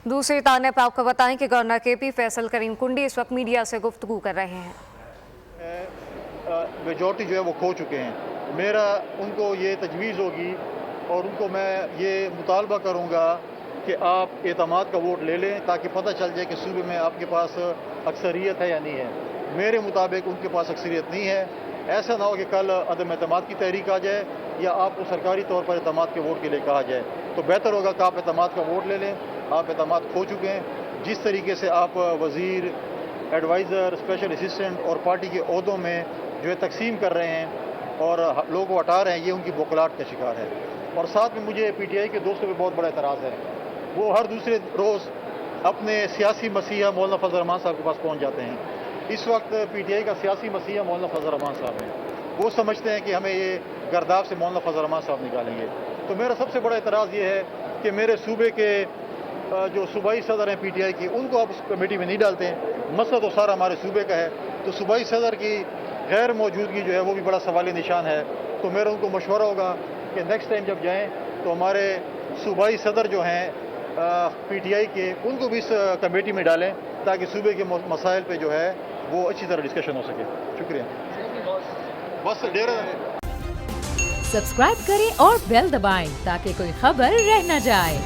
دوسری جانب آپ کو بتائیں کہ گورنر کے پی فیصل کریم کنڈی اس وقت میڈیا سے گفتگو کر رہے ہیں۔ میجورٹی جو ہے وہ کھو چکے ہیں، میرا ان کو یہ تجویز ہوگی اور ان کو میں یہ مطالبہ کروں گا کہ آپ اعتماد کا ووٹ لے لیں تاکہ پتہ چل جائے کہ صوبے میں آپ کے پاس اکثریت ہے یا نہیں ہے۔ میرے مطابق ان کے پاس اکثریت نہیں ہے۔ ایسا نہ ہو کہ کل عدم اعتماد کی تحریک آ جائے یا آپ کو سرکاری طور پر اعتماد کے ووٹ کے لیے کہا جائے، تو بہتر ہوگا کہ آپ اعتماد کا ووٹ لے لیں۔ آپ اعتماد کھو چکے ہیں۔ جس طریقے سے آپ وزیر، ایڈوائزر، اسپیشل اسسٹنٹ اور پارٹی کے عہدوں میں جو ہے تقسیم کر رہے ہیں اور لوگوں کو ہٹا رہے ہیں، یہ ان کی بوکھلاہٹ کا شکار ہے۔ اور ساتھ میں مجھے پی ٹی آئی کے دوستوں پہ بہت بڑا اعتراض ہے، وہ ہر دوسرے روز اپنے سیاسی مسیحا مولانا فضل الرحمان صاحب کے پاس پہنچ جاتے ہیں۔ اس وقت پی ٹی آئی کا سیاسی مسیحا مولانا فضل الرحمان صاحب ہیں۔ وہ سمجھتے ہیں کہ ہمیں یہ گرداب سے مولانا فضل الرحمان صاحب نکالیں گے۔ تو میرا سب سے بڑا اعتراض یہ ہے کہ میرے صوبے کے جو صوبائی صدر ہیں پی ٹی آئی کی، ان کو آپ اس کمیٹی میں نہیں ڈالتے ہیں۔ مسئلہ تو سارا ہمارے صوبے کا ہے، تو صوبائی صدر کی غیر موجودگی جو ہے وہ بھی بڑا سوالی نشان ہے۔ تو میرا ان کو مشورہ ہوگا کہ نیکسٹ ٹائم جب جائیں تو ہمارے صوبائی صدر جو ہیں پی ٹی آئی کے، ان کو بھی اس کمیٹی میں ڈالیں تاکہ صوبے کے مسائل پہ جو ہے وہ اچھی طرح ڈسکشن ہو سکے۔ شکریہ۔ بس ڈیرہ سبسکرائب کریں اور بیل دبائیں تاکہ کوئی خبر رہ نہ جائے۔